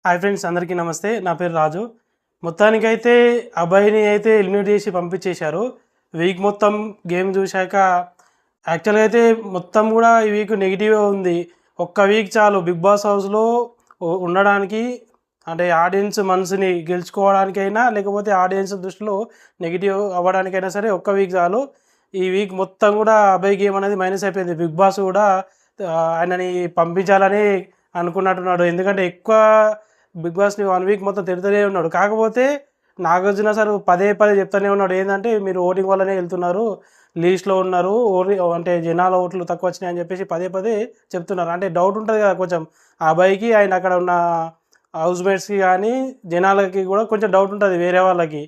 Hi friends, అందరికీ నమస్తే. నా పేరు రాజు. మొత్తానికైతే అబ్బాయిని అయితే ఎలిమినేట్ చేసి పంపించేశారు. వీక్ మొత్తం గేమ్ చూశాక యాక్చువల్‌గా అయితే మొత్తం కూడా ఈ వీక్ నెగెటివే ఉంది. ఒక్క వీక్ చాలు బిగ్ బాస్ హౌస్‌లో ఉండడానికి, అంటే ఆడియన్స్ మనసుని గెలుచుకోవడానికైనా, లేకపోతే ఆడియన్స్ దృష్టిలో నెగెటివ్ అవ్వడానికైనా సరే ఒక్క వీక్ చాలు. ఈ వీక్ మొత్తం కూడా అబ్బాయి గేమ్ అనేది మైనస్ అయిపోయింది. బిగ్ బాస్ కూడా ఆయనని పంపించాలని అనుకున్నట్టున్నాడు. ఎందుకంటే ఎక్కువ బిగ్ బాస్‌ని 1 వీక్ మొత్తం తిడుతూనే ఉన్నాడు. కాకపోతే నాగార్జున సార్ పదే పదే చెప్తూనే ఉన్నాడు. ఏందంటే, మీరు ఓటింగ్ వల్లనే వెళ్తున్నారు, లీస్ట్‌లో ఉన్నారు, అంటే జనాల ఓట్లు తక్కువ వచ్చినాయి అని చెప్పేసి పదే పదే చెప్తున్నారు. అంటే డౌట్ ఉంటుంది కదా కొంచెం ఆ అబ్బాయికి, ఆయన అక్కడ ఉన్న హౌస్‌మేట్స్‌కి కానీ, జనాలకి కూడా కొంచెం డౌట్ ఉంటుంది వేరే వాళ్ళకి.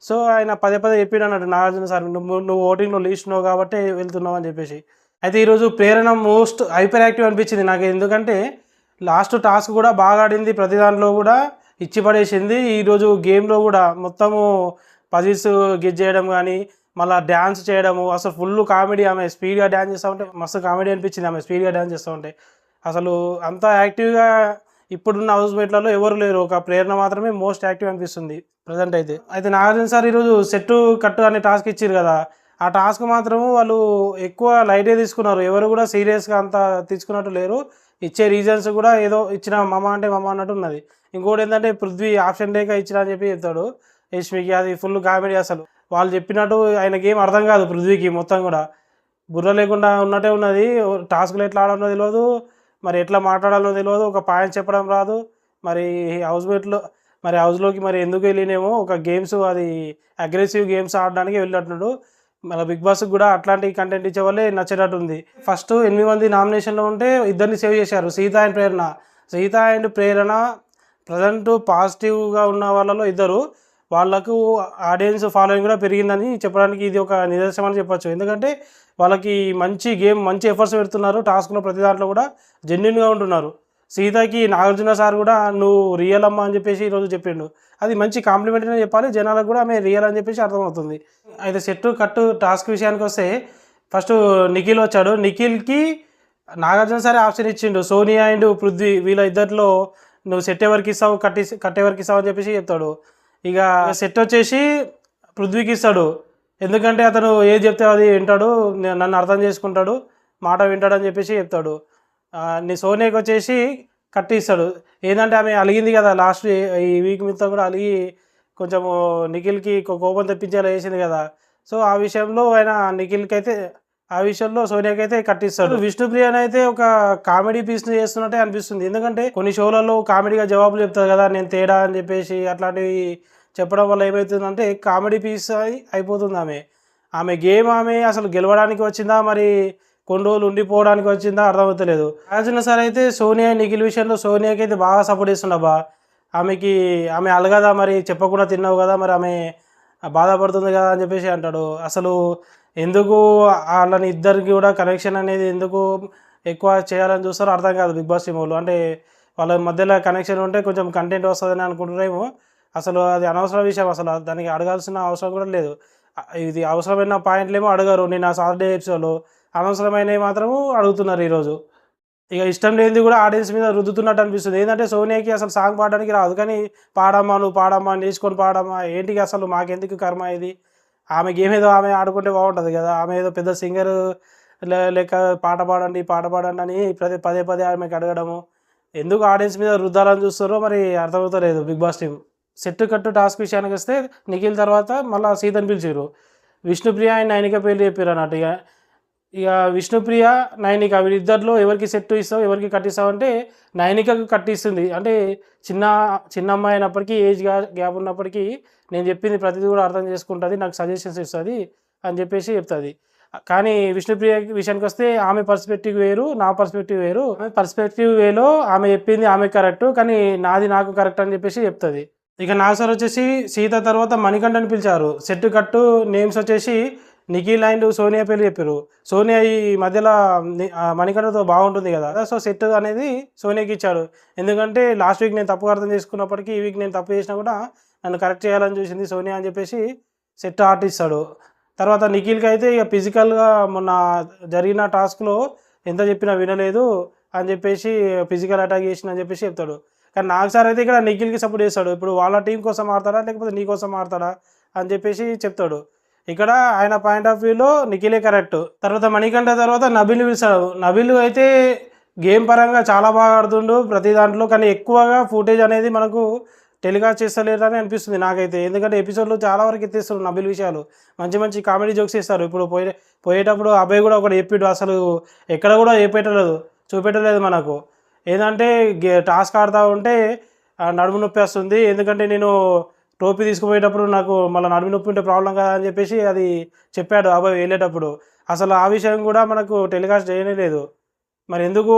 సో, ఆయన పదే పదే చెప్పిండన్నట్టు నాగార్జున సార్, నువ్వు ఓటింగ్‌లో లీస్ట్ ఉన్నావు కాబట్టే వెళ్తున్నావు అని చెప్పేసి. అయితే ఈరోజు ప్రేరణ మోస్ట్ హైపర్ యాక్టివ్ అనిపించింది నాకు. ఎందుకంటే లాస్ట్ టాస్క్ కూడా బాగా ఆడింది, ప్రతి దాంట్లో కూడా ఇచ్చి పడేసింది. ఈరోజు గేమ్లో కూడా మొత్తము పజిల్స్ గెస్ చేయడం కానీ, మళ్ళీ డ్యాన్స్ చేయడము, అసలు ఫుల్ కామెడీ. ఆమె స్పీడ్గా డ్యాన్స్ చేస్తూ ఉంటే మస్తు కామెడీ అనిపించింది. ఆమె స్పీడ్గా డ్యాన్స్ చేస్తూ ఉంటే అసలు అంత యాక్టివ్గా ఇప్పుడున్న హౌస్మేట్లలో ఎవరు లేరు. ఒక ప్రేరణ మాత్రమే మోస్ట్ యాక్టివ్ అనిపిస్తుంది ప్రజెంట్ అయితే నాగార్జున సార్ ఈరోజు సెట్ కట్టు అనే టాస్క్ ఇచ్చారు కదా, ఆ టాస్క్ మాత్రము వాళ్ళు ఎక్కువ లైటే తీసుకున్నారు. ఎవరు కూడా సీరియస్గా అంత తీసుకున్నట్టు లేరు. ఇచ్చే రీజన్స్ కూడా ఏదో ఇచ్చిన మమ అంటే మమ అన్నట్టు ఉన్నది. ఇంకోటి ఏంటంటే, పృథ్వీ ఆప్షన్ లేక ఇచ్చిన అని చెప్పి చెప్తాడు యష్మికి. అది ఫుల్ కామెడీ. అసలు వాళ్ళు చెప్పినట్టు ఆయనకి ఏం అర్థం కాదు పృథ్వీకి. మొత్తం కూడా బుర్ర లేకుండా ఉన్నట్టే ఉన్నది. టాస్క్లు ఎట్లా ఆడాలో తెలియదు, మరి ఎట్లా మాట్లాడాలో తెలియదు, ఒక పాయింట్ చెప్పడం రాదు. మరి హౌస్మేట్లో, మరి హౌస్లోకి మరి ఎందుకు వెళ్ళినేమో, ఒక గేమ్స్ అది అగ్రెసివ్ గేమ్స్ ఆడడానికి వెళ్ళినట్టున్నాడు. మన బిగ్ బాస్కి కూడా అట్లాంటి కంటెంట్ ఇచ్చే వాళ్ళే నచ్చేటట్టుంది. ఫస్ట్ 8 మంది నామినేషన్లో ఉంటే ఇద్దరిని సేవ్ చేశారు, Sita and Prerana. Sita and Prerana present పాజిటివ్గా ఉన్న వాళ్ళలో ఇద్దరు. వాళ్ళకు ఆడియన్స్ ఫాలోయింగ్ కూడా పెరిగిందని చెప్పడానికి ఇది ఒక నిదర్శనం అని చెప్పొచ్చు. ఎందుకంటే వాళ్ళకి మంచి గేమ్, మంచి ఎఫర్ట్స్ పెడుతున్నారు. టాస్క్లో ప్రతి దాంట్లో కూడా జెన్యున్గా ఉంటున్నారు. సీతకి నాగార్జున సార్ కూడా నువ్వు రియల్ అమ్మ అని చెప్పేసి ఈరోజు చెప్పిండు. అది మంచి కాంప్లిమెంట్ అనే చెప్పాలి. జనాలకు కూడా ఆమె రియల్ అని చెప్పేసి అర్థమవుతుంది. అయితే సెట్ కట్టు టాస్క్ విషయానికి వస్తే, ఫస్ట్ నిఖిల్ వచ్చాడు. నిఖిల్కి నాగార్జున సారే ఆప్షన్ ఇచ్చిండు, సోనియా అండ్ పృథ్వీ వీళ్ళ ఇద్దరిలో నువ్వు సెట్ ఎవరికి ఇస్తావు, కట్టెవరికి ఇస్తావు అని చెప్పేసి చెప్తాడు. ఇక సెట్ వచ్చేసి పృథ్వీకి ఇస్తాడు. ఎందుకంటే అతను ఏది చెప్తే అది వింటాడు, నన్ను అర్థం చేసుకుంటాడు, మాట వింటాడు అని చెప్పేసి చెప్తాడు. నీ సోనియాకి వచ్చేసి కట్టిస్తాడు. ఏంటంటే ఆమె అలిగింది కదా లాస్ట్ ఈ వీక్ మొత్తం కూడా అలిగి కొంచెము నిఖిల్కి కోపం తెప్పించేలా చేసింది కదా. సో ఆ విషయంలో ఆయన నిఖిల్కి అయితే, ఆ విషయంలో సోనియాకి అయితే కట్టిస్తాడు. విష్ణుప్రియని అయితే ఒక కామెడీ పీస్ని చేస్తున్నట్టే అనిపిస్తుంది. ఎందుకంటే కొన్ని షోలలో కామెడీగా జవాబులు చెప్తారు కదా, నేను తేడా అని చెప్పేసి అట్లాంటివి చెప్పడం వల్ల ఏమవుతుందంటే కామెడీ పీస్ అయిపోతుంది ఆమె. ఆమె గేమ్ ఆమె అసలు గెలవడానికి వచ్చిందా, మరి కొన్ని రోజులు ఉండిపోవడానికి వచ్చిందా అర్థమవుతలేదు. నాగార్జున సార్ అయితే సోనియా నిఖిల్ విషయంలో సోనియాకి అయితే బాగా సపోర్ట్ చేస్తుండబ్బా. ఆమె అలగదా, మరి చెప్పకుండా తిన్నావు కదా, మరి ఆమె బాధపడుతుంది కదా అని చెప్పేసి అంటాడు. అసలు ఎందుకు వాళ్ళని ఇద్దరికి కూడా కనెక్షన్ అనేది ఎందుకు ఎక్కువ చేయాలని చూస్తారో అర్థం కాదు బిగ్ బాస్ టీమ్ వాళ్ళు. అంటే వాళ్ళ మధ్యలో కనెక్షన్ ఉంటే కొంచెం కంటెంట్ వస్తుందని అనుకుంటున్నారేమో. అసలు అది అనవసర విషయం. అసలు దానికి అడగాల్సిన అవసరం కూడా లేదు. ఇది అవసరమైన పాయింట్లేమో అడగరు. నేను ఆ సాటర్డే ఎపిసోడ్లో అనవసరమైనవి మాత్రము అడుగుతున్నారు ఈరోజు. ఇక ఇష్టం లేనిది కూడా ఆడియన్స్ మీద రుద్దుతున్నట్టు అనిపిస్తుంది. ఏంటంటే సోనియాకి అసలు సాంగ్ పాడడానికి రాదు, కానీ పాడమ్మా, నువ్వు పాడమ్మా, నేర్చుకొని పాడమ్మా, ఏంటికి అసలు మాకెందుకు కర్మ ఇది. ఆమె గేమ్ ఏదో ఆమె ఆడుకుంటే బాగుంటుంది కదా. ఆమె ఏదో పెద్ద సింగర్ లేక పాట పాడండి అని పదే పదే ఆమెకి అడగడము, ఎందుకు ఆడియన్స్ మీద రుద్దాలని చూస్తారో మరి అర్థమవుతలేదు బిగ్ బాస్ టీం. సెట్ కట్టు టాస్క్ విషయానికి వస్తే, నిఖిల్ తర్వాత మళ్ళీ సీతని పిలిచారు. విష్ణుప్రియ అండ్ నైనిక పేర్లు చెప్పారు అన్నట్టు. ఇక విష్ణుప్రియ, నైనిక వీళ్ళిద్దరిలో ఎవరికి సెట్ ఇస్తావు, ఎవరికి కట్టిస్తావు అంటే నైనికకు కట్టిస్తుంది. అంటే చిన్న అమ్మాయి అయినప్పటికీ, ఏజ్ గ్యాప్ ఉన్నప్పటికీ నేను చెప్పింది ప్రతిదీ కూడా అర్థం చేసుకుంటుంది, నాకు సజెషన్స్ ఇస్తుంది అని చెప్పేసి చెప్తుంది. కానీ విష్ణుప్రియ విషయానికి వస్తే ఆమె పర్స్పెక్టివ్ వేరు, నా పర్స్పెక్టివ్ వేరు. ఆమె పర్స్పెక్టివ్ వేలో ఆమె చెప్పింది ఆమె కరెక్ట్, కానీ నాది నాకు కరెక్ట్ అని చెప్పేసి చెప్తుంది. ఇక నాగ్ సార్ వచ్చేసి సీత తర్వాత మణికంఠని పిలిచారు. సెట్ కట్టు నేమ్స్ వచ్చేసి నిఖిల్ అండ్ సోనియా పేరు చెప్పారు. సోనియా ఈ మధ్యలో మణికంఠతో బాగుంటుంది కదా, సో సెట్ అనేది సోనియాకి ఇచ్చాడు. ఎందుకంటే లాస్ట్ వీక్ నేను తప్పుగా అర్థం చేసుకున్నప్పటికీ ఈ వీక్ నేను తప్పు చేసినా కూడా నన్ను కరెక్ట్ చేయాలని చూసింది సోనియా అని చెప్పేసి సెట్ ఆర్ట్ ఇస్తాడు. తర్వాత నిఖిల్కి అయితే ఇక ఫిజికల్గా మొన్న జరిగిన టాస్క్లో ఎంత చెప్పినా వినలేదు అని చెప్పేసి ఫిజికల్ అటాక్ చేసిన అని చెప్పేసి చెప్తాడు. కానీ నాగ్ సార్ అయితే ఇక్కడ నిఖిల్కి సపోర్ట్ చేస్తాడు. ఇప్పుడు వాళ్ళ టీం కోసం ఆడతాడా లేకపోతే నీ కోసం ఆడతాడా అని చెప్పేసి చెప్తాడు. ఇక్కడ ఆయన పాయింట్ ఆఫ్ వ్యూలో నిఖిలే కరెక్ట్. తర్వాత మణికంఠ తర్వాత నబిల్ని పిలుస్తాడు. నబిల్ అయితే గేమ్ పరంగా చాలా బాగా ఆడుతుండు ప్రతి దాంట్లో, కానీ ఎక్కువగా ఫుటేజ్ అనేది మనకు టెలికాస్ట్ చేస్తలేరని అనిపిస్తుంది నాకైతే. ఎందుకంటే ఎపిసోడ్లో చాలా వరకు ఎత్తేస్తారు నబిల్ విషయాలు, మంచి మంచి కామెడీ జోక్స్ ఇస్తారు. ఇప్పుడు పోయేటప్పుడు అబ్బాయి కూడా ఒకటి చెప్పిడు, అసలు ఎక్కడ కూడా చూపెట్టలేదు మనకు. ఏంటంటే టాస్క్ ఆడుతూ ఉంటే నడుము నొప్పి వస్తుంది, ఎందుకంటే నేను టోపీ తీసుకుపోయేటప్పుడు నాకు మళ్ళీ నడుము నొప్పి ఉంటే ప్రాబ్లం కదా అని చెప్పేసి అది చెప్పాడు అబ్బాయి వెళ్ళేటప్పుడు. అసలు ఆ విషయం కూడా మనకు టెలికాస్ట్ చేయలేదు. మరి ఎందుకు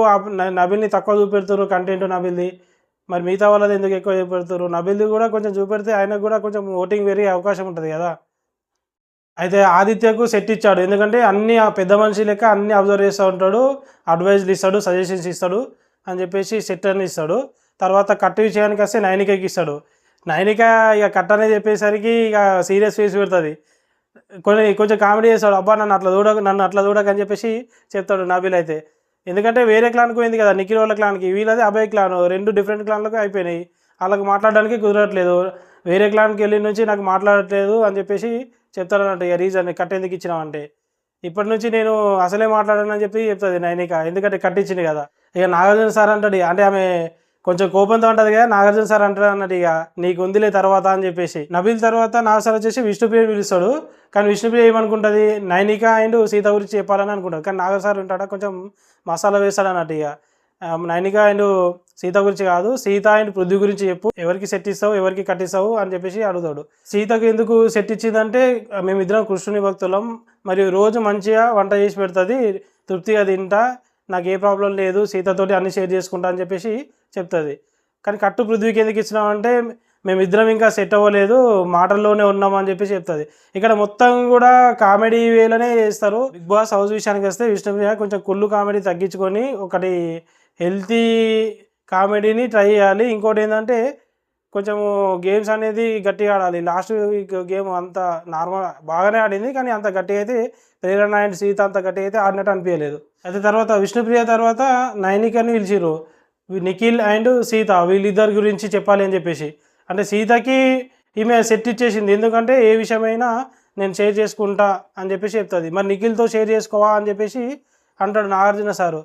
నబిల్ని తక్కువ చూపెడుతున్నారు కంటెంట్ నబిల్ది, మరి మిగతా వాళ్ళది ఎందుకు ఎక్కువ చూపెడుతున్నారు? నబిల్ది కూడా కొంచెం చూపెడితే ఆయనకు కూడా కొంచెం ఓటింగ్ పెరిగే అవకాశం ఉంటుంది కదా. అయితే ఆదిత్యకు సెట్ ఇచ్చాడు, ఎందుకంటే అన్ని ఆ పెద్ద మనిషి లెక్క అన్నీ అబ్జర్వ్ చేస్తూ ఉంటాడు, అడ్వైజ్లు ఇస్తాడు, సజెషన్స్ ఇస్తాడు అని చెప్పేసి సెట్ అని ఇస్తాడు. తర్వాత కట్టు విషయానికి వస్తే నైనికకి ఇస్తాడు. నైనిక ఇక కట్ అనేది చెప్పేసరికి ఇక సీరియస్ ఫేస్ పెడుతుంది, కొంచెం కామెడీ చేస్తాడు. అబ్బా నన్ను అట్లా చూడక అని చెప్పేసి చెప్తాడు నబిల్ అయితే. ఎందుకంటే వేరే క్లాన్కి పోయింది కదా నిఖిల్ వాళ్ళ క్లాన్కి, వీళ్ళది అభయ్ క్లాన్, 2 డిఫరెంట్ క్లాన్లకు అయిపోయినాయి. వాళ్ళకి మాట్లాడడానికి కుదరట్లేదు, వేరే క్లాన్కి వెళ్ళి నుంచి నాకు మాట్లాడట్లేదు అని చెప్పేసి చెప్తాడన్నట్టు. ఇక రీజన్ కట్ ఎందుకు ఇచ్చినామంటే, ఇప్పటి నుంచి నేను అసలే మాట్లాడానని చెప్పి చెప్తుంది నైనిక, ఎందుకంటే కట్టించింది కదా. ఇక నాగార్జున సార్ అంటాడు, అంటే ఆమె కొంచెం కోపంతో ఉంటుంది కదా, నాగార్జున సార్ అంటాడు అన్నట్టు, ఇక నీకు ఉందిలే తర్వాత అని చెప్పేసి. నబిల్ తర్వాత నాగ్ సార్ వచ్చేసి విష్ణుప్రియ పిలుస్తాడు. కానీ విష్ణుప్రియ ఏమనుకుంటుంది, నైనిక అండ్ సీత గురించి చెప్పాలని అనుకుంటాడు. కానీ నాగర్ సార్ ఉంటాడా కొంచెం మసాలా వేస్తాడు అన్నట్టు. ఇక నైనిక అండ్ సీత గురించి కాదు, సీత అండ్ పృథ్వీ గురించి చెప్పు, ఎవరికి సెట్ ఇస్తావు ఎవరికి కట్టిస్తావు అని చెప్పేసి అడుగుతాడు. సీతకు ఎందుకు సెట్ ఇచ్చిందంటే, మేమిద్దరం కృష్ణుని భక్తులం, మరియు రోజు మంచిగా వంట చేసి పెడుతుంది, తృప్తిగా తింటా, నాకు ఏ ప్రాబ్లం లేదు, సీతతోటి అన్ని షేర్ చేసుకుంటా అని చెప్పేసి చెప్తుంది. కానీ కట్టు పృథ్వీకి ఎందుకు ఇచ్చినామంటే, మేమిద్దరం ఇంకా సెట్ అవ్వలేదు, మాటల్లోనే ఉన్నామని చెప్పేసి చెప్తుంది. ఇక్కడ మొత్తం కూడా కామెడీ వేలోనే చేస్తారు. బిగ్ బాస్ హౌస్ విషయానికి వస్తే విష్ణుప్రియ కొంచెం కుళ్ళు కామెడీ తగ్గించుకొని ఒకటి హెల్తీ కామెడీని ట్రై చేయాలి. ఇంకోటి ఏంటంటే కొంచెము గేమ్స్ అనేది గట్టిగా ఆడాలి. లాస్ట్ గేమ్ అంత నార్మల్ బాగానే ఆడింది, కానీ అంత గట్టిగా అయితే ప్రేరణ అండ్ సీత అంత గట్టిగా అయితే ఆడినట్టు అనిపించలేదు. అయితే తర్వాత విష్ణుప్రియ తర్వాత నైనికని పిలిచిరు, నిఖిల్ అండ్ సీత వీళ్ళిద్దరి గురించి చెప్పాలి అని చెప్పేసి. అంటే సీతకి ఈమె సెట్ ఇచ్చేసింది, ఎందుకంటే ఏ విషయమైనా నేను షేర్ చేసుకుంటా అని చెప్పేసి చెప్తుంది. మరి నిఖిల్తో షేర్ చేసుకోవా అని చెప్పేసి అంటాడు నాగార్జున సారు.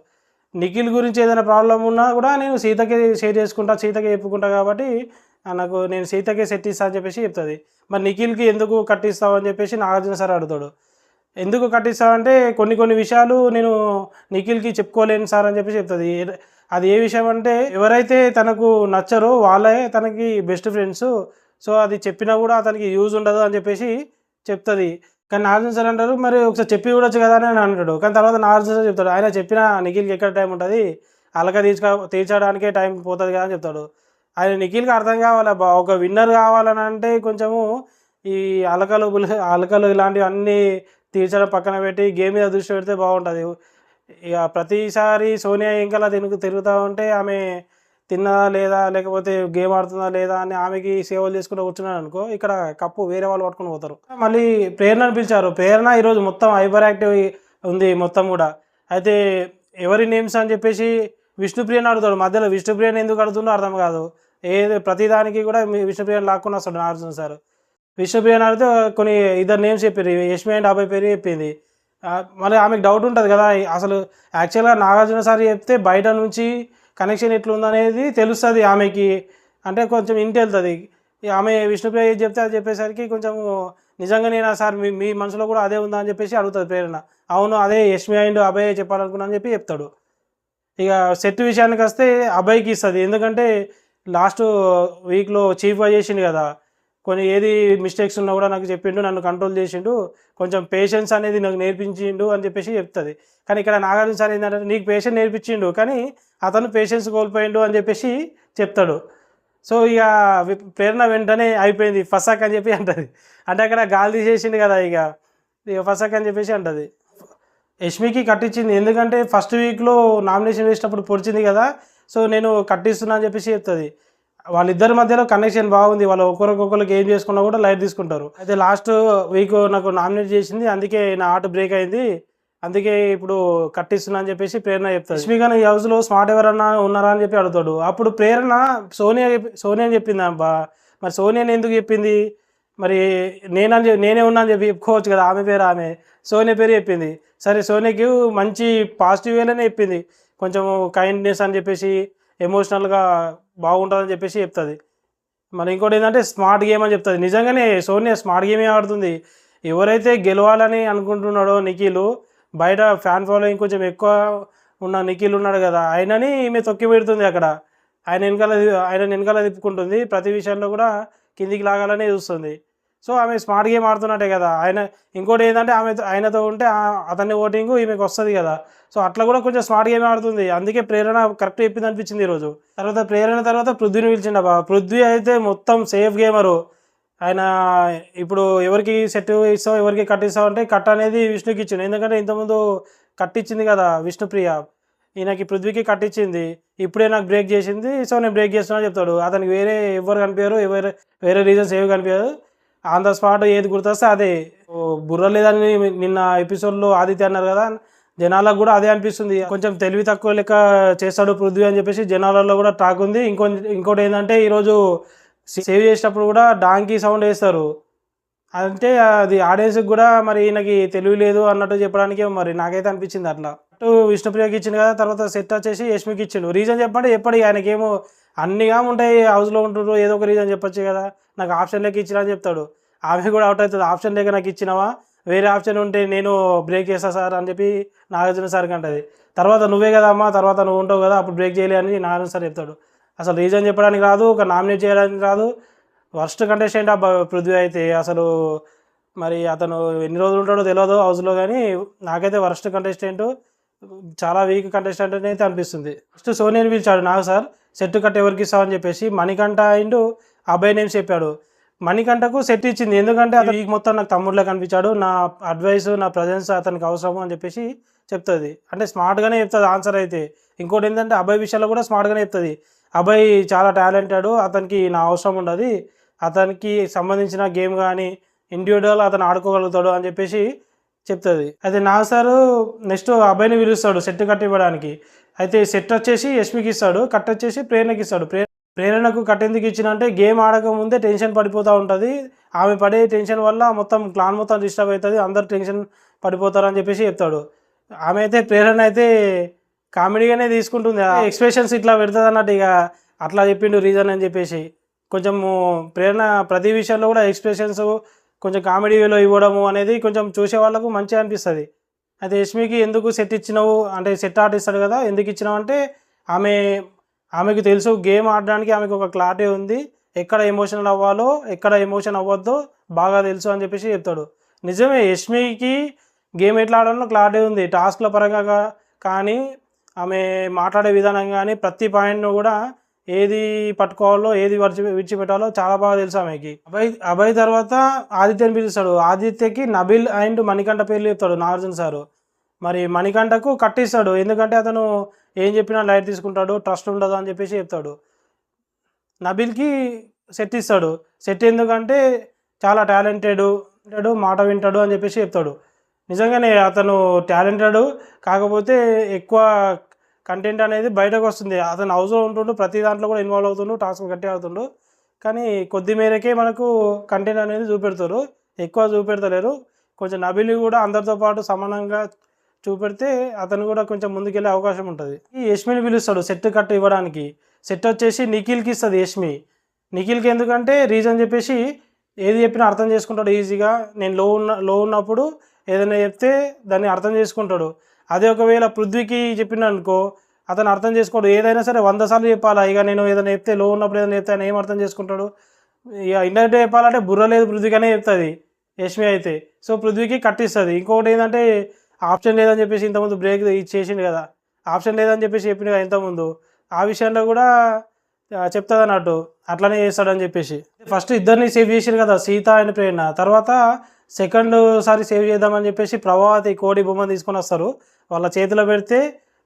నిఖిల్ గురించి ఏదైనా ప్రాబ్లం ఉన్నా కూడా నేను సీతకే షేర్ చేసుకుంటా, సీతకే చెప్పుకుంటా, కాబట్టి నేను సీతకే సెట్ ఇస్తా అని చెప్పేసి చెప్తుంది. మరి నిఖిల్కి ఎందుకు కట్టిస్తావు అని చెప్పేసి నాగార్జున సార్ అడుగుతాడు. ఎందుకు కట్టిస్తావంటే కొన్ని విషయాలు నేను నిఖిల్కి చెప్పుకోలేను సార్ అని చెప్పి చెప్తుంది. అది ఏ విషయం అంటే, ఎవరైతే తనకు నచ్చరో వాళ్ళే తనకి బెస్ట్ ఫ్రెండ్స్, సో అది చెప్పినా కూడా అతనికి యూజ్ ఉండదు అని చెప్పేసి చెప్తుంది. కానీ నాగార్జున సార్ అంటారు, మరి ఒకసారి చెప్పి చూడొచ్చు కదా అని అంటాడు. కానీ తర్వాత నాగార్జున సార్ చెప్తాడు, ఆయన చెప్పిన నిఖిల్కి ఎక్కడ టైం ఉంటుంది, అలక తీర్చడానికే టైం పోతుంది కదా అని చెప్తాడు. ఆయన నిఖిల్కి అర్థం కావాలి, ఒక విన్నర్ కావాలని అంటే కొంచెము ఈ అలకలు ఇలాంటివి అన్నీ తీర్చడం పక్కన పెట్టి గేమ్ మీద దృష్టి పెడితే బాగుంటుంది. ఇక ప్రతిసారి సోనియా ఇంకలా తిరుగుతూ ఉంటే ఆమె తిన్నదా లేదా, లేకపోతే గేమ్ ఆడుతుందా లేదా అని ఆమెకి సేవలు చేసుకుంటూ కూర్చున్నాను అనుకో, ఇక్కడ కప్పు వేరే వాళ్ళు పట్టుకుని పోతారు. మళ్ళీ ప్రేరణను పిలిచారు. ప్రేరణ ఈరోజు మొత్తం హైపర్ యాక్టివ్ ఉంది మొత్తం కూడా. అయితే ఎవరి నేమ్స్ అని చెప్పేసి విష్ణుప్రియని అడుగుతాడు. మధ్యలో విష్ణుప్రియని ఎందుకు అడుగుతుందో అర్థం కాదు, ప్రతిదానికి కూడా విష్ణుప్రియని లాక్కుని వస్తాడు నాగార్జున సార్. విష్ణుప్రియని అడిగితే కొన్ని ఇద్దరు నేమ్స్ చెప్పారు, యష్మి అండ్ అబ్బాయి పేరు చెప్పింది. మళ్ళీ ఆమెకు డౌట్ ఉంటుంది కదా, అసలు యాక్చువల్గా నాగార్జున సార్ చెప్తే బయట నుంచి కనెక్షన్ ఎట్లుందనేది తెలుస్తుంది ఆమెకి, అంటే కొంచెం ఇంటి వెళ్తుంది. ఆమె విష్ణుప్రియ ఏది చెప్తే అది చెప్పేసరికి కొంచెం నిజంగానేనా సార్, మీ మనసులో కూడా అదే ఉందా అని చెప్పేసి అడుగుతుంది ప్రేరణ. అవును అదే యష్మి అండ్ అభయ్ చెప్పాలనుకున్నా అని చెప్పి చెప్తాడు. ఇక సెట్ విషయానికి వస్తే అభయ్కి ఇస్తుంది, ఎందుకంటే లాస్ట్ వీక్లో చీఫ్గా చేసిండు కదా, ఏది మిస్టేక్స్ ఉన్నా కూడా నాకు చెప్పిండు, నన్ను కంట్రోల్ చేసిండు, కొంచెం పేషెన్స్ అనేది నాకు నేర్పించిండు అని చెప్పేసి చెప్తుంది. కానీ ఇక్కడ నాగార్జున సార్ ఏంటంటే, నీకు పేషెన్స్ నేర్పించిండు కానీ అతను పేషెన్స్ కోల్పోయిండు అని చెప్పేసి చెప్తాడు. సో ఇక ప్రేరణ వెంటనే అయిపోయింది ఫసాక్ అని చెప్పి అంటుంది. అంటే అక్కడ గాలి తీసేసిండు కదా, ఇక ఫసాక్ అని చెప్పేసి అంటుంది. యష్మికి కట్టించింది, ఎందుకంటే ఫస్ట్ వీక్లో నామినేషన్ వేసినప్పుడు పొడిచింది కదా, సో నేను కట్టిస్తున్నా అని చెప్పేసి చెప్తుంది. వాళ్ళిద్దరి మధ్యలో కనెక్షన్ బాగుంది, వాళ్ళు ఒకరికొకరికి ఏం చేసుకున్నా కూడా లైట్ తీసుకుంటారు. అయితే లాస్ట్ వీక్ నాకు నామినేట్ చేసింది, అందుకే నా ఆర్ట్ బ్రేక్ అయింది అందుకే ఇప్పుడు కట్టిస్తున్నా అని చెప్పేసి ప్రేరణ చెప్తాడు. రష్మి ఖాన్ ఈ హౌస్లో స్మార్ట్ ఎవరన్నా ఉన్నారా అని చెప్పి అడుగుతాడు. అప్పుడు ప్రేరణ సోనియా అని చెప్పింది అబ్బా. మరి సోనియాని ఎందుకు చెప్పింది? మరి నేనే ఉన్నా అని చెప్పి చెప్పుకోవచ్చు కదా. ఆమె పేరు ఆమె, సోనియా పేరు చెప్పింది. సరే సోనియాకి మంచి పాజిటివ్ వేలోనే చెప్పింది. కొంచెం కైండ్నెస్ అని చెప్పేసి ఎమోషనల్గా బాగుంటుందని చెప్పేసి చెప్తుంది. మరి ఇంకోటి ఏంటంటే స్మార్ట్ గేమ్ అని చెప్తుంది. నిజంగానే సోనియా స్మార్ట్ గేమే ఆడుతుంది. ఎవరైతే గెలవాలని అనుకుంటున్నాడో నిఖిల్, బయట ఫ్యాన్ ఫాలోయింగ్ కొంచెం ఎక్కువ ఉన్న నిఖిల్ ఉన్నాడు కదా, ఆయనని ఈమె తొక్కి పెడుతుంది అక్కడ. ఆయన వెనకాల తిప్పుకుంటుంది. ప్రతి విషయంలో కూడా కిందికి లాగాలనే చూస్తుంది. సో ఆమె స్మార్ట్ గేమ్ ఆడుతున్నట్టే కదా. ఇంకోటి ఏంటంటే ఆయనతో ఉంటే అతని ఓటింగ్ ఈమెకు వస్తుంది కదా. సో అట్లా కూడా కొంచెం స్మార్ట్ గేమ్ ఆడుతుంది. అందుకే ప్రేరణ కరెక్ట్ చెప్పింది అనిపించింది ఈరోజు. ప్రేరణ తర్వాత పృథ్వీని పిలిచిండ బా. పృథ్వీ అయితే మొత్తం సేఫ్ గేమరు. ఆయన ఇప్పుడు ఎవరికి సెట్ ఇస్తావు, ఎవరికి కట్టిస్తావు అంటే కట్ అనేది విష్ణుకి ఇచ్చిండు. ఎందుకంటే ఇంతకుముందు కట్టించింది కదా విష్ణుప్రియ, ఈయనకి పృథ్వీకి కట్టించింది. ఇప్పుడే నాకు బ్రేక్ చేసింది, సో నేను బ్రేక్ చేస్తున్నా చెప్తాడు. అతనికి ఎవరు కనిపించారు, వేరే రీజన్స్ ఏవి కనిపించదు. ఆన్ ద స్పాట్ ఏది గుర్తొస్తే అదే. బుర్ర లేదని నిన్న ఎపిసోడ్లో ఆదిత్య అన్నారు కదా, జనాలకు కూడా అదే అనిపిస్తుంది. కొంచెం తెలివి తక్కువ లెక్క చేస్తాడు పృథ్వీ అని చెప్పేసి జనాలలో కూడా టాక్ ఉంది. ఇంకోటి ఏంటంటే ఈరోజు సేవ్ చేసేటప్పుడు కూడా డాంకీ సౌండ్ వేస్తారు. అంటే అది ఆడియన్స్కి కూడా మరి ఈయనకి తెలివి లేదు అన్నట్టు చెప్పడానికి మరి నాకైతే అనిపించింది అట్లా. అటు విష్ణుప్రియకి ఇచ్చింది కదా, తర్వాత సెట్ వచ్చేసి యష్మికి ఇచ్చిండు. రీజన్ చెప్పండి ఎప్పటి ఆయనకేమో అన్నిగా ఉంటాయి, హౌస్లో ఉంటుండ్రు, ఏదో ఒక రీజన్ చెప్పొచ్చు కదా. నాకు ఆప్షన్ లేక ఇచ్చినా అని చెప్తాడు. ఆమె కూడా అవుట్ అవుతుంది. ఆప్షన్ లేక నాకు ఇచ్చినావా, వేరే ఆప్షన్ ఉంటే నేను బ్రేక్ చేస్తా సార్ అని చెప్పి నాగార్జున సార్కి అంటది. తర్వాత నువ్వే కదా అమ్మా, తర్వాత నువ్వు ఉంటావు కదా, అప్పుడు బ్రేక్ చేయలే అని నాగార్జున సార్ చెప్తాడు. అసలు రీజన్ చెప్పడానికి రాదు, ఒక నామినేట్ చేయడానికి రాదు. వర్స్ట్ కంటెస్టెంట్ పృథ్వీ అయితే అసలు. మరి అతను ఎన్ని రోజులు ఉంటాడో తెలియదు హౌస్లో, కానీ నాకైతే వర్స్ట్ కంటెస్టెంట్, చాలా వీక్ కంటెస్టెంట్ అని అయితే అనిపిస్తుంది. ఫస్ట్ సోనియాని పిలిచాడు నాకు సార్, సెట్ కట్ ఎవరికి ఇస్తామని చెప్పేసి. మణికంఠ అండ్ అబ్బాయి నేమ్స్ చెప్పాడు. మణికంఠకు సెట్ ఇచ్చింది, ఎందుకంటే అతను వీక్ మొత్తం నాకు తమ్ముడిలో కనిపించాడు, నా అడ్వైస్ నా ప్రజెన్స్ అతనికి అవసరము అని చెప్పేసి చెప్తుంది. అంటే స్మార్ట్గానే చెప్తుంది ఆన్సర్ అయితే. ఇంకోటి ఏంటంటే అబ్బాయి విషయంలో కూడా స్మార్ట్గానే చెప్తుంది. అబ్బాయి చాలా టాలెంటెడ్, అతనికి నా అవసరం ఉండదు, అతనికి సంబంధించిన గేమ్ కానీ ఇండివిజువల్ అతను ఆడుకోగలుగుతాడు అని చెప్పేసి చెప్తుంది. అయితే నా సారు నెక్స్ట్ అబ్బాయిని పిలుస్తాడు సెట్ కట్ ఇవ్వడానికి. అయితే సెట్ వచ్చేసి యష్మికి ఇస్తాడు, కట్ వచ్చేసి ప్రేరణకి ఇస్తాడు. ప్రేరణకు కట్ ఎందుకు ఇచ్చిన అంటే గేమ్ ఆడక ముందే టెన్షన్ పడిపోతూ ఉంటుంది. ఆమె పడే టెన్షన్ వల్ల మొత్తం క్లాన్ మొత్తం డిస్టర్బ్ అవుతుంది, అందరు టెన్షన్ పడిపోతారు అని చెప్పేసి చెప్తాడు. ఆమె అయితే ప్రేరణ అయితే కామెడీగానే తీసుకుంటుంది, ఎక్స్ప్రెషన్స్ ఇట్లా పెడుతుంది అన్నట్టు. ఇక అట్లా చెప్పిండు రీజన్ అని చెప్పేసి. కొంచెము ప్రేరణ ప్రతి విషయంలో కూడా ఎక్స్ప్రెషన్స్ కొంచెం కామెడీ వేలో ఇవ్వడము అనేది కొంచెం చూసే వాళ్ళకు మంచిగా అనిపిస్తుంది. అయితే యష్మికి ఎందుకు సెట్ ఇచ్చినావు అంటే, సెట్ ఆర్ట్ ఇస్తాడు కదా, ఎందుకు ఇచ్చినావు అంటే ఆమెకు తెలుసు గేమ్ ఆడడానికి ఆమెకు ఒక క్లారిటీ ఉంది, ఎక్కడ ఎమోషనల్ అవ్వాలో ఎక్కడ ఎమోషన్ అవ్వద్దో బాగా తెలుసు అని చెప్పేసి చెప్తాడు. నిజమే, యష్మికి గేమ్ ఎట్లా ఆడాలో క్లారిటీ ఉంది, టాస్క్ల పరంగా కానీ ఆమె మాట్లాడే విధానం కానీ ప్రతి పాయింట్ను కూడా ఏది పట్టుకోవాలో ఏది విడిచిపెట్టాలో చాలా బాగా తెలుసు ఆమెకి. అభయ్ తర్వాత ఆదిత్యని పిలుస్తాడు. ఆదిత్యకి నబిల్ అండ్ మణికంఠ పేర్లు చెప్తాడు నాగార్జున సారు. మరి మణికంఠకు కట్టిస్తాడు, ఎందుకంటే అతను ఏం చెప్పినా లైట్ తీసుకుంటాడు, ట్రస్ట్ ఉండదు అని చెప్పేసి చెప్తాడు. నబిల్కి సెట్ ఇస్తాడు. సెట్ ఎందుకంటే చాలా టాలెంటెడ్, మాట వింటాడు అని చెప్పేసి చెప్తాడు. నిజంగానే అతను టాలెంటెడ్, కాకపోతే ఎక్కువ కంటెంట్ అనేది బయటకు వస్తుంది. అతను హౌస్లో ఉంటుండు, ప్రతి దాంట్లో కూడా ఇన్వాల్వ్ అవుతుండు, టాస్క్ గట్టి ఆడుతుండు, కానీ కొద్ది మేరకే మనకు కంటెంట్ అనేది చూపెడతారు, ఎక్కువ చూపెడతలేరు. కొంచెం నబిల్ కూడా అందరితో పాటు సమానంగా చూపెడితే అతను కూడా కొంచెం ముందుకెళ్ళే అవకాశం ఉంటుంది. ఈ యష్మిని పిలుస్తాడు సెట్ కట్ ఇవ్వడానికి. సెట్ వచ్చేసి నిఖిల్కి ఇస్తుంది యష్మి. నిఖిల్కి ఎందుకంటే రీజన్ చెప్పేసి ఏది చెప్పినా అర్థం చేసుకుంటాడు ఈజీగా. నేను లో ఉన్నప్పుడు ఏదైనా చెప్తే దాన్ని అర్థం చేసుకుంటాడు. అదే ఒకవేళ పృథ్వీకి చెప్పిన అనుకో, అతను అర్థం చేసుకోడు, ఏదైనా సరే 100 సార్లు చెప్పాలా. ఇక నేను ఏదైనా చెప్తే లో ఉన్నప్పుడు ఏదైనా చెప్తే ఆయన ఏం అర్థం చేసుకుంటాడు. ఇక ఇండైరెక్ట్గా చెప్పాలంటే బుర్ర లేదు పృథ్వీకనే చెప్తుంది యష్మి అయితే. సో పృథ్వీకి కట్టిస్తుంది. ఇంకొకటి ఏంటంటే ఆప్షన్ లేదని చెప్పేసి ఇంతకుముందు బ్రేక్ చేసిండు కదా, ఆప్షన్ లేదని చెప్పేసి చెప్పిండు కదా ఇంతకుముందు, ఆ విషయంలో కూడా చెప్తుంది అన్నట్టు, అట్లనే చేస్తాడని చెప్పేసి. ఫస్ట్ ఇద్దరిని సేవ్ చేసారు కదా, సీత అండ్ ప్రేరణ. తర్వాత సెకండ్ సారి సేవ్ చేద్దామని చెప్పేసి ప్రభావతి కోడి బొమ్మ తీసుకొని వస్తారు. వాళ్ళ చేతిలో పెడితే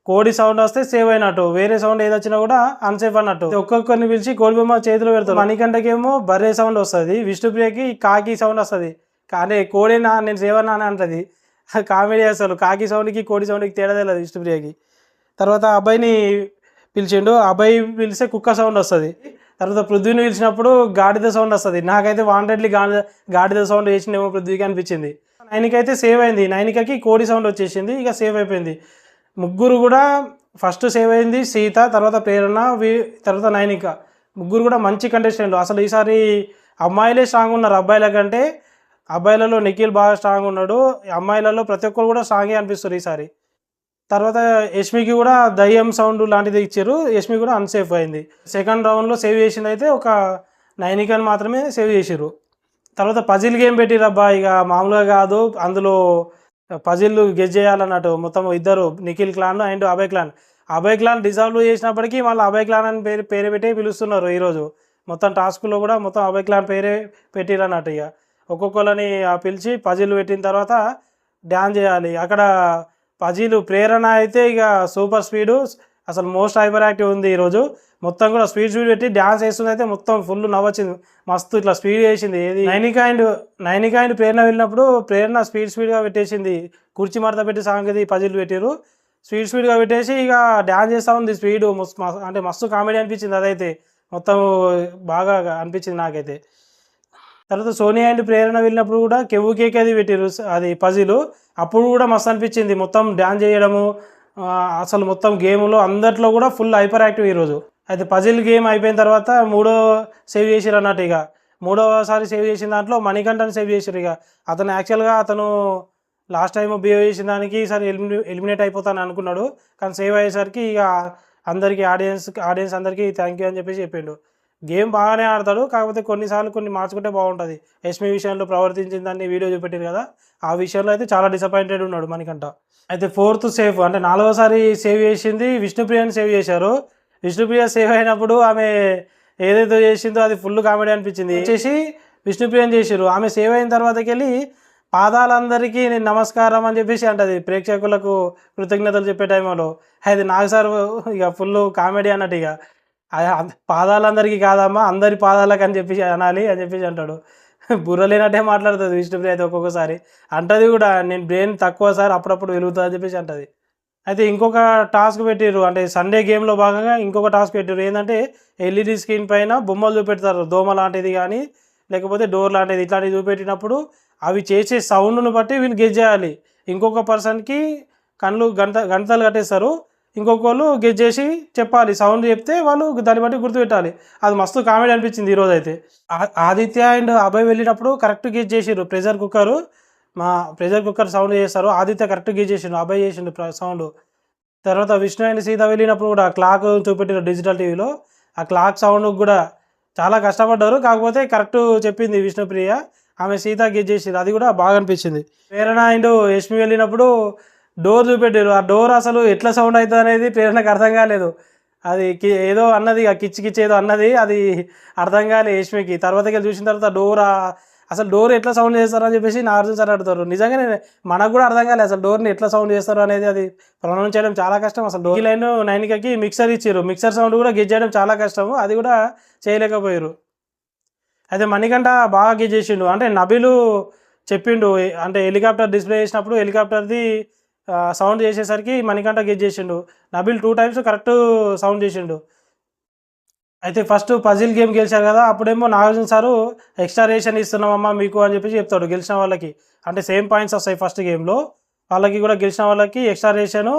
కోడి సౌండ్ వస్తే సేవ్ అయినట్టు, వేరే సౌండ్ ఏది వచ్చినా కూడా అన్సేఫ్ అన్నట్టు. ఒక్కొక్కరిని పిలిచి కోడి బొమ్మ చేతిలో పెడతారు. మణికంఠకేమో బర్రె సౌండ్ వస్తుంది, విష్ణుప్రియకి కాకి సౌండ్ వస్తుంది. కానీ కోడేనా నేను సేవ్ అన్నా అని అంటది. కామెడీ అసలు కాకి సౌండ్కి కోడి సౌండ్కి తేడా తెలియదు విష్ణుప్రియకి. తర్వాత అబ్బాయిని పిలిచిండు, అబ్బాయి పిలిస్తే కుక్క సౌండ్ వస్తుంది. తర్వాత పృథ్వీని పిలిచినప్పుడు గాడిద సౌండ్ వస్తుంది. నాకైతే వాంటెడ్లీ గాడిద సౌండ్ వేసిండేమో పృథ్వీకి అనిపించింది. నైనికైతే సేవ్ అయింది, నైనికకి కోడి సౌండ్ వచ్చేసింది, ఇక సేవ్ అయిపోయింది. ముగ్గురు కూడా ఫస్ట్ సేవ్ అయింది సీత, తర్వాత ప్రేరణ, తర్వాత నైనిక. ముగ్గురు కూడా మంచి కంటెస్టెంట్లు. అసలు ఈసారి అమ్మాయిలే స్ట్రాంగ్ ఉన్నారు అబ్బాయిల కంటే. అబ్బాయిలలో నిఖిల్ బాగా స్ట్రాంగ్ ఉన్నాడు, అమ్మాయిలలో ప్రతి ఒక్కరు కూడా స్ట్రాంగే అనిపిస్తారు ఈసారి. తర్వాత యష్మికి కూడా దయ్యం సౌండ్ లాంటిది ఇచ్చారు, యష్మి కూడా అన్సేఫ్ అయింది. సెకండ్ రౌండ్లో సేవ్ చేసింది అయితే ఒక నైనికని మాత్రమే సేవ్ చేసారు. తర్వాత పజిల్ గేమ్ పెట్టిరబ్బా, ఇక మామూలుగా కాదు. అందులో పజిల్ గెస్ చేయాలన్నట్టు మొత్తం ఇద్దరు, Nikhil clan and Abhay clan. Abhay clan dissolve చేసినప్పటికీ మళ్ళీ అభయ్ క్లాన్ అని పేరు పెట్టి పిలుస్తున్నారు ఈరోజు. మొత్తం టాస్క్లో కూడా మొత్తం అభయ్ క్లాన్ పేరే పెట్టిరన్నట్టు. ఇక ఒక్కొక్కరిని పిలిచి పజిల్ పెట్టిన తర్వాత డ్యాన్స్ చేయాలి. అక్కడ పజిల్ ప్రేరణ అయితే ఇక సూపర్ స్పీడు, అసలు మోస్ట్ హైపర్ యాక్టివ్ ఉంది ఈరోజు. మొత్తం కూడా స్పీడ్ పెట్టి డ్యాన్స్ వేస్తుంది అయితే మొత్తం ఫుల్ నవ్వొచ్చింది, మస్తు ఇట్లా స్పీడ్ వేసింది. ఏది నైనిక అండ్ ప్రేరణ వెళ్ళినప్పుడు ప్రేరణ స్పీడ్గా పెట్టేసింది. కుర్చీ మడత పెట్టి సాంగ్ ఇది పజిల్ పెట్టారు, స్పీడ్గా పెట్టేసి ఇక డ్యాన్స్ చేస్తూ ఉంది స్పీడ్. అంటే మస్తు కామెడీ అనిపించింది అదైతే, మొత్తం బాగా అనిపించింది నాకైతే. తర్వాత సోనియా అండ్ ప్రేరణ వెళ్ళినప్పుడు కూడా కెవ్వు కేక్ అది పెట్టారు, అది పజిల్. అప్పుడు కూడా మస్తు అనిపించింది, మొత్తం డ్యాన్స్ చేయడము. అసలు మొత్తం గేమ్లో అందరిలో కూడా ఫుల్ హైపర్ యాక్టివ్ ఈరోజు. అయితే పజిల్ గేమ్ అయిపోయిన తర్వాత మూడో సేవ్ చేసారు అన్నట్టు. ఇక మూడవసారి సేవ్ చేసిన దాంట్లో మణికంఠని సేవ్ చేసారు. ఇక అతను యాక్చువల్గా లాస్ట్ టైం బిహేవ్ చేసిన దానికి ఈసారి ఎలిమినేట్ అయిపోతాను అనుకున్నాడు, కానీ సేవ్ అయ్యేసరికి ఇక అందరికీ ఆడియన్స్ అందరికీ థ్యాంక్ యూ అని చెప్పేసి చెప్పిండు. గేమ్ బాగానే ఆడతాడు, కాకపోతే కొన్నిసార్లు కొన్ని మార్చుకుంటే బాగుంటుంది. యష్మి విషయంలో ప్రవర్తించిన దాన్ని వీడియో చూపెట్టారు కదా, ఆ విషయంలో అయితే చాలా డిసప్పాయింటెడ్ ఉన్నాడు మణికంఠ. అయితే ఫోర్త్ సేఫ్ అంటే నాలుగోసారి సేవ్ చేసింది విష్ణుప్రియని సేవ్ చేశారు. విష్ణుప్రియ సేవ్ అయినప్పుడు ఆమె ఏదైతే చేసిందో అది ఫుల్ కామెడీ అనిపించింది. చేసి విష్ణుప్రియని చేసారు. ఆమె సేవ్ అయిన తర్వాతకి వెళ్ళి పాదాలందరికీ నేను నమస్కారం అని చెప్పేసి అంటది, ప్రేక్షకులకు కృతజ్ఞతలు చెప్పే టైంలో. అది నాకు సార్ ఇక ఫుల్ కామెడీ అన్నట్టు. ఇక పాదాలందరికీ కాదమ్మా అందరి పాదాలకు అని చెప్పేసి అనాలి అని చెప్పేసి అంటాడు. బుర్ర లేనట్టే మాట్లాడుతుంది విష్ణుప్రియ అయితే ఒక్కొక్కసారి. అంటది కూడా నేను బ్రెయిన్ తక్కువ సార్ అప్పుడప్పుడు వెలుగుతుంది అని చెప్పేసి అంటది. అయితే ఇంకొక టాస్క్ పెట్టారు, అంటే సండే గేమ్లో భాగంగా ఇంకొక టాస్క్ పెట్టారు. ఏంటంటే ఎల్ఈడి స్క్రీన్ పైన బొమ్మలు చూపెడతారు, దోమ లాంటిది కానీ లేకపోతే డోర్ లాంటిది ఇట్లాంటివి చూపెట్టినప్పుడు అవి చేసే సౌండ్ను బట్టి వీళ్ళు గెస్ చేయాలి. ఇంకొక పర్సన్కి కళ్ళు గంటలు కట్టేస్తారు, ఇంకొకళ్ళు గెస్ చేసి చెప్పాలి. సౌండ్ చెప్తే వాళ్ళు దాన్ని బట్టి గుర్తుపెట్టాలి. అది మస్తు కామెడీ అనిపించింది ఈరోజు అయితే. ఆదిత్య అండ్ అభయ్ వెళ్ళినప్పుడు కరెక్ట్ గెస్ చేసారు. ప్రెషర్ కుక్కర్ సౌండ్ చేస్తారు, ఆదిత్య కరెక్ట్ గెస్ చేసిండు, అభయ్ చేసిండు సౌండ్. తర్వాత విష్ణు అండ్ సీత వెళ్ళినప్పుడు కూడా క్లాక్ చూపెట్టారు డిజిటల్ టీవీలో, ఆ క్లాక్ సౌండ్ కూడా చాలా కష్టపడ్డారు, కాకపోతే కరెక్ట్ చెప్పింది విష్ణుప్రియ. ఆమె సీత గెస్ చేసింది, అది కూడా బాగా అనిపించింది. ప్రేరణ అండ్ యష్మి వెళ్ళినప్పుడు డోర్ చూపెట్టారు, ఆ డోర్ అసలు ఎట్లా సౌండ్ అవుతుంది అనేది ప్రేరణకు అర్థం కాలేదు. అది ఏదో అన్నది, ఆ కిచ్చి ఏదో అన్నది, అది అర్థం కాలేదు యష్మికి. తర్వాతకి చూసిన తర్వాత అసలు డోర్ ఎట్లా సౌండ్ చేస్తారు అని చెప్పేసి నాగార్జున సార్ అడుగుతారు. నిజంగానే మనకు కూడా అర్థం కాలేదు అసలు డోర్ని ఎట్లా సౌండ్ చేస్తారు అనేది, అది ప్రొనౌన్స్ చేయడం చాలా కష్టం. అసలు డోర్ లైన్ నైనికకి మిక్సర్ ఇచ్చారు, మిక్సర్ సౌండ్ కూడా గెస్ చేయడం చాలా కష్టము, అది కూడా చేయలేకపోయారు. అయితే మణికంఠ బాగా గెస్ చేసిండు, అంటే నబీలు చెప్పిండు, అంటే హెలికాప్టర్ డిస్ప్లే చేసినప్పుడు హెలికాప్టర్ది సౌండ్ చేసేసరికి మణికంఠ గెస్ చేసిండు. నబీల్ 2 times కరెక్ట్ సౌండ్ చేసిండు. అయితే ఫస్ట్ పజిల్ గేమ్ గెలిచారు కదా, అప్పుడేమో నాగార్జున సారు ఎక్స్ట్రా రేషన్ ఇస్తున్నామమ్మా మీకు అని చెప్పేసి చెప్తాడు గెలిచిన వాళ్ళకి. అంటే సేమ్ పాయింట్స్ వస్తాయి ఫస్ట్ గేమ్లో, వాళ్ళకి కూడా గెలిచిన వాళ్ళకి ఎక్స్ట్రా రేషను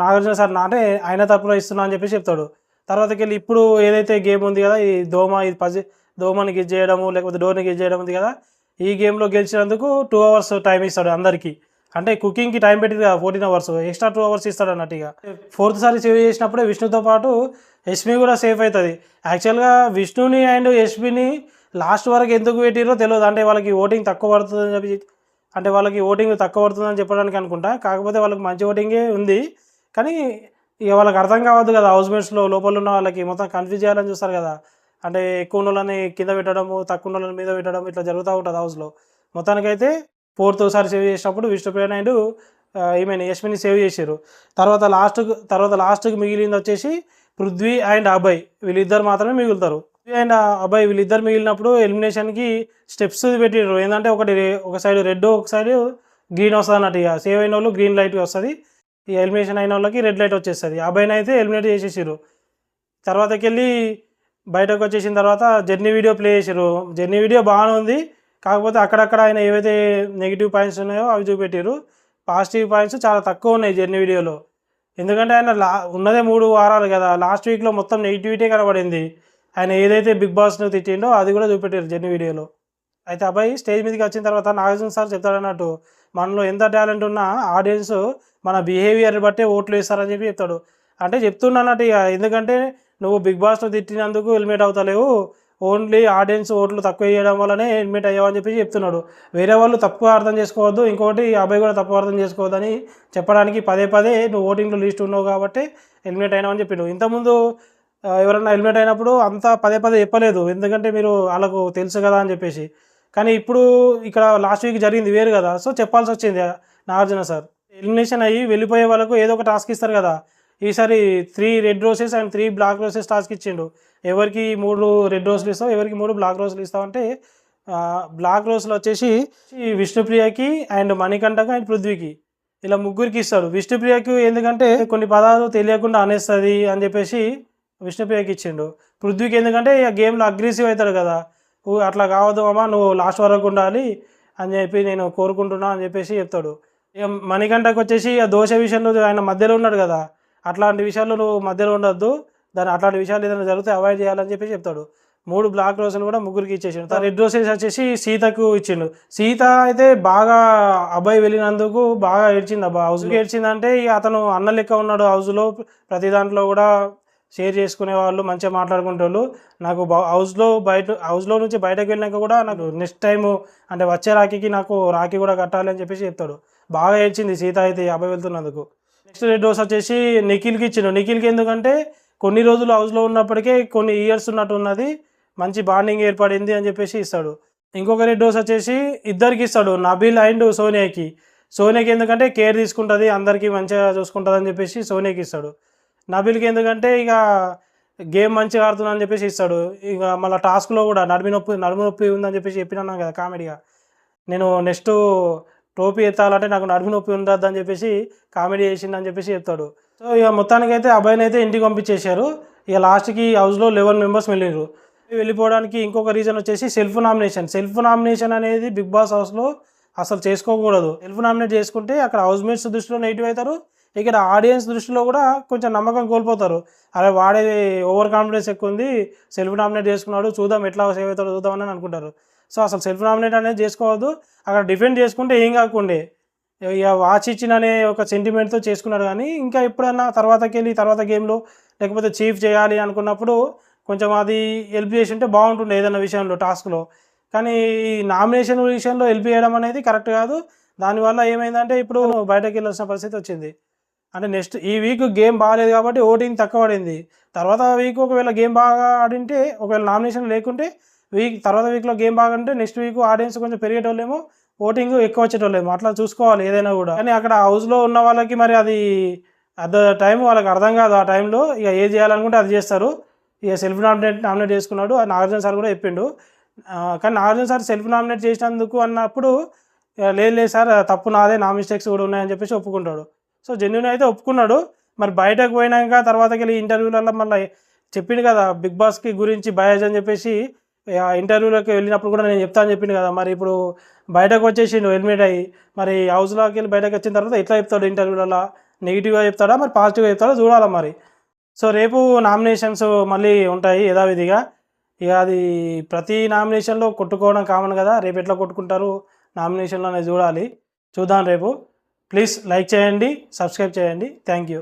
నాగార్జున సార్ అంటే ఆయన తరపున ఇస్తున్నా అని చెప్పేసి చెప్తాడు. తర్వాతకి వెళ్ళి ఇప్పుడు ఏదైతే గేమ్ ఉంది కదా, ఈ దోమని గెస్ చేయడము లేకపోతే డోర్ని గెస్ చేయడం ఉంది కదా, ఈ గేమ్లో గెలిచినందుకు 2 hours టైం ఇస్తాడు అందరికీ. అంటే కుకింగ్కి టైం పెట్టింది కదా 14 hours, ఎక్స్ట్రా 2 hours ఇస్తాడు అన్నట్టు. ఇక ఫోర్త్ సారి సేవ్ చేసినప్పుడే విష్ణుతో పాటు యష్మి కూడా సేఫ్ అవుతుంది. యాక్చువల్గా విష్ణుని అండ్ యష్మిని లాస్ట్ వరకు ఎందుకు పెట్టిరో తెలియదు, అంటే వాళ్ళకి ఓటింగ్ తక్కువ పడుతుందని చెప్పి, అంటే వాళ్ళకి ఓటింగ్ తక్కువ పడుతుందని చెప్పడానికి అనుకుంటా. కాకపోతే వాళ్ళకి మంచి ఓటింగే ఉంది, కానీ ఇక వాళ్ళకి అర్థం కావద్దు కదా, హౌస్మేట్స్లో లోపల ఉన్న వాళ్ళకి మొత్తం కన్ఫ్యూజ్ చేయాలని చూస్తారు కదా. అంటే ఎక్కువ ఉన్న వాళ్ళని కింద పెట్టడము, తక్కువ ఉన్న వాళ్ళని మీద పెట్టడం, ఇట్లా జరుగుతూ ఉంటుంది హౌస్లో. మొత్తానికైతే ఫోర్త్ సారి సేవ్ చేసినప్పుడు విష్ణుప్రియ అండ్ ఈమెను యష్మిని సేవ్ చేశారు. తర్వాత లాస్ట్కి మిగిలింది వచ్చేసి పృథ్వీ అండ్ అభయ్, వీళ్ళిద్దరు మాత్రమే మిగులుతారు. పృథ్వీ అండ్ అభయ్ వీళ్ళిద్దరు మిగిలినప్పుడు ఎలిమినేషన్కి స్టెప్స్ పెట్టిర్రు. ఏంటంటే ఒక సైడ్ రెడ్, ఒక సైడ్ గ్రీన్ వస్తుంది అన్నట్టు. ఇక సేవ్ అయిన వాళ్ళు గ్రీన్ లైట్ వస్తుంది, ఈ ఎలిమినేషన్ అయిన వాళ్ళకి రెడ్ లైట్ వచ్చేస్తుంది. అబ్బాయిని అయితే ఎలిమినేట్ చేసేసారు. తర్వాతకెళ్ళి బయటకు వచ్చేసిన తర్వాత జర్నీ వీడియో ప్లే చేసారు. జర్నీ వీడియో బాగానే ఉంది, కాకపోతే అక్కడక్కడ ఆయన ఏవైతే నెగిటివ్ పాయింట్స్ ఉన్నాయో అవి చూపెట్టారు. పాజిటివ్ పాయింట్స్ చాలా తక్కువ ఉన్నాయి జర్నీ వీడియోలో. ఎందుకంటే ఆయన ఉన్నదే 3 వారాలు కదా, లాస్ట్ వీక్లో మొత్తం నెగిటివిటీ కనబడింది. ఆయన ఏదైతే బిగ్ బాస్ను తిట్టిండో అది కూడా చూపెట్టారు జర్నీ వీడియోలో. అయితే అబ్బాయి స్టేజ్ మీదకి వచ్చిన తర్వాత నాగార్జున సార్ చెప్తాడన్నట్టు, మనలో ఎంత టాలెంట్ ఉన్నా ఆడియన్స్ మన బిహేవియర్ బట్టే ఓట్లు వేస్తారని చెప్పి చెప్తాడు. అంటే చెప్తున్నానట్టు ఇక, ఎందుకంటే నువ్వు బిగ్ బాస్ను తిట్టినందుకు ఎలిమినేట్ అవుతలేవు, ఓన్లీ ఆడియన్స్ ఓట్లు తక్కువ వేయడం వల్లనే ఎలిమినేట్ అయ్యావని చెప్పి చెప్తున్నాడు. వేరే వాళ్ళు తప్పుగా అర్థం చేసుకోవద్దు, ఇంకోటి అబ్బాయి కూడా తప్పుగా అర్థం చేసుకోవద్దని చెప్పడానికి పదే పదే నువ్వు ఓటింగ్లో లిస్ట్ ఉన్నావు కాబట్టి ఎలిమినేట్ అయినావని చెప్పిండు. ఇంతకుముందు ఎవరైనా ఎలిమినేట్ అయినప్పుడు అంతా పదే పదే చెప్పలేదు, ఎందుకంటే మీరు వాళ్ళకు తెలుసు కదా అని చెప్పేసి. కానీ ఇప్పుడు ఇక్కడ లాస్ట్ వీక్ జరిగింది వేరు కదా, సో చెప్పాల్సి వచ్చింది నాగార్జున సార్. ఎలిమినేషన్ అయ్యి వెళ్ళిపోయే వాళ్ళకు ఏదో ఒక టాస్క్ ఇస్తారు కదా, ఈసారి 3 red roses and 3 black roses task ఇచ్చిండు. ఎవరికి 3 రెడ్ రోస్లు ఇస్తావు, ఎవరికి 3 బ్లాక్ రోస్లు ఇస్తావు అంటే, బ్లాక్ రోస్లు వచ్చేసి విష్ణుప్రియకి అండ్ మణికంఠకు అండ్ పృథ్వీకి, ఇలా ముగ్గురికి ఇస్తాడు. విష్ణుప్రియకి ఎందుకంటే కొన్ని పదాలు తెలియకుండా అనేస్తుంది అని చెప్పేసి విష్ణుప్రియకి ఇచ్చిండు. పృథ్వీకి ఎందుకంటే ఇక గేమ్లో అగ్రెసివ్ అవుతాడు కదా, అట్లా కావద్దు అమ్మా, నువ్వు లాస్ట్ వరకు ఉండాలి అని చెప్పి నేను కోరుకుంటున్నా అని చెప్పేసి చెప్తాడు. ఇక మణికంఠకు వచ్చేసి ఆ దోశ విషయంలో ఆయన మధ్యలో ఉన్నాడు కదా, అట్లాంటి విషయాల్లో నువ్వు మధ్యలో ఉండొద్దు, అట్లాంటి విషయాలు ఏదైనా జరిగితే అవాయిడ్ చేయాలని చెప్పి చెప్తాడు. 3 బ్లాక్ రోసులు కూడా ముగ్గురికి ఇచ్చేసిండు. రెడ్ రోసెస్ వచ్చేసి సీతకు ఇచ్చిండు. సీత అయితే బాగా అబ్బాయి వెళ్ళినందుకు బాగా ఏడ్చింది. హౌస్కి ఏడ్చిందంటే ఇక అతను అన్న లెక్క ఉన్నాడు హౌస్లో, ప్రతి దాంట్లో కూడా షేర్ చేసుకునే వాళ్ళు, మంచిగా మాట్లాడుకుంటూ. నాకు హౌస్లో నుంచి బయటకు వెళ్ళినాక కూడా నాకు నెక్స్ట్ టైము అంటే వచ్చే రాఖీకి నాకు రాఖీ కూడా కట్టాలి అని చెప్పేసి చెప్తాడు. బాగా ఏడ్చింది సీత అయితే అబ్బాయి వెళ్తున్నందుకు. నెక్స్ట్ రెడ్ రోస్ వచ్చేసి నిఖిల్కి ఇచ్చిండు. నిఖిల్కి ఎందుకంటే కొన్ని రోజులు హౌస్లో ఉన్నప్పటికే కొన్ని ఇయర్స్ ఉన్నట్టు ఉన్నది, మంచి బాండింగ్ ఏర్పడింది అని చెప్పేసి ఇస్తాడు. ఇంకొక రెడ్ రోస్ వచ్చేసి ఇద్దరికి ఇస్తాడు, నబీల్ అండ్ సోనియాకి. సోనియాకి ఎందుకంటే కేర్ తీసుకుంటుంది, అందరికీ మంచిగా చూసుకుంటుంది అని చెప్పేసి సోనియాకి ఇస్తాడు. నబీల్కి ఎందుకంటే ఇక గేమ్ మంచిగా ఆడుతున్నా అని చెప్పేసి ఇస్తాడు. ఇక మళ్ళీ టాస్క్లో కూడా నడుము నొప్పి ఉందని చెప్పేసి చెప్పినాను కదా కామెడీగా, నేను నెక్స్ట్ టోపీ ఎత్తాలంటే నాకు నడుము నొప్పి ఉండద్దు అని చెప్పేసి కామెడీ చేసిందని చెప్పేసి చెప్తాడు. సో ఇక మొత్తానికైతే అబ్బాయిని అయితే ఇంటికి పంపించేశారు. ఇక లాస్ట్కి హౌస్లో 11 మెంబర్స్ వెళ్ళారు. వెళ్ళిపోవడానికి ఇంకొక రీజన్ వచ్చేసి సెల్ఫ్ నామినేషన్ అనేది బిగ్ బాస్ హౌస్లో అసలు చేసుకోకూడదు. సెల్ఫ్ నామినేట్ చేసుకుంటే అక్కడ హౌస్ మేట్స్ దృష్టిలో నెగిటివ్ అవుతారు, ఇక్కడ ఆడియన్స్ దృష్టిలో కూడా కొంచెం నమ్మకం కోల్పోతారు. అరే వాడే ఓవర్ కాన్ఫిడెన్స్ ఎక్కువ ఉంది, సెల్ఫ్ నామినేట్ చేసుకున్నాడు, చూద్దాం ఎట్లా సేవ్ అవుతాడో చూద్దామని అనుకుంటారు. సో అసలు సెల్ఫ్ నామినేట్ అనేది చేసుకోవద్దు. అక్కడ డిఫెండ్ చేసుకుంటే ఏం కాకుండే, ఇక వాచ్ ఇచ్చిన అనే ఒక సెంటిమెంట్తో చేసుకున్నాడు. కానీ ఇంకా ఎప్పుడన్నా తర్వాత గేమ్లో లేకపోతే చీఫ్ చేయాలి అనుకున్నప్పుడు కొంచెం అది హెల్ప్ చేసి ఉంటే బాగుంటుండే ఏదైనా విషయంలో, టాస్క్లో. కానీ ఈ నామినేషన్ విషయంలో హెల్ప్ చేయడం అనేది కరెక్ట్ కాదు. దానివల్ల ఏమైందంటే ఇప్పుడు బయటకు వెళ్ళాల్సిన పరిస్థితి వచ్చింది. అంటే నెక్స్ట్ ఈ వీక్ గేమ్ బాగాలేదు కాబట్టి ఓటింగ్ తక్కువ పడింది. తర్వాత వీక్ ఒకవేళ గేమ్ బాగా ఆడింటే, ఒకవేళ నామినేషన్ లేకుంటే తర్వాత వీక్లో గేమ్ బాగుంటే నెక్స్ట్ వీక్ ఆడియన్స్ కొంచెం పెరిగేటోళ్ళేమో, ఓటింగ్ ఎక్కువ వచ్చేటోళ్ళేమో, అట్లా చూసుకోవాలి ఏదైనా కూడా. కానీ అక్కడ హౌస్లో ఉన్న వాళ్ళకి మరి అది అట్ ద టైం వాళ్ళకి అర్థం కాదు. ఆ టైంలో ఇక ఏది చేయాలనుకుంటే అది చేస్తారు. ఇక సెల్ఫ్ నామినేట్ చేసుకున్నాడు, నాగార్జున సార్ కూడా చెప్పిండు. కానీ నాగార్జున సార్ సెల్ఫ్ నామినేట్ చేసినందుకు అన్నప్పుడు లేదు సార్ తప్పు నాదే, నా మిస్టేక్స్ కూడా ఉన్నాయని చెప్పేసి ఒప్పుకుంటాడు. సో జెన్యూన్ అయితే ఒప్పుకున్నాడు. మరి బయటకు పోయినాక తర్వాతకి వెళ్ళి ఇంటర్వ్యూలలో మళ్ళీ చెప్పిండు కదా బిగ్ బాస్కి గురించి బయాజ్ అని చెప్పేసి, ఇంటర్వ్యూలోకి వెళ్ళినప్పుడు కూడా నేను చెప్తాను చెప్పిండు కదా. మరి ఇప్పుడు బయటకు వచ్చేసిండు ఎలిమినేట్ అయ్యి, మరి హౌస్లోకి వెళ్ళి బయటకు వచ్చిన తర్వాత ఎట్లా చెప్తాడు ఇంటర్వ్యూలలో, నెగిటివ్గా చెప్తాడా మరి పాజిటివ్గా చెప్తాడో చూడాలి మరి. సో రేపు నామినేషన్స్ మళ్ళీ ఉంటాయి యథావిధిగా. ఇక అది ప్రతి నామినేషన్లో కొట్టుకోవడం కామన్ కదా, రేపు ఎట్లా కొట్టుకుంటారు నామినేషన్లో అనేది చూడాలి. చూద్దాం రేపు. ప్లీజ్ లైక్ చేయండి, సబ్స్క్రైబ్ చేయండి. Thank you.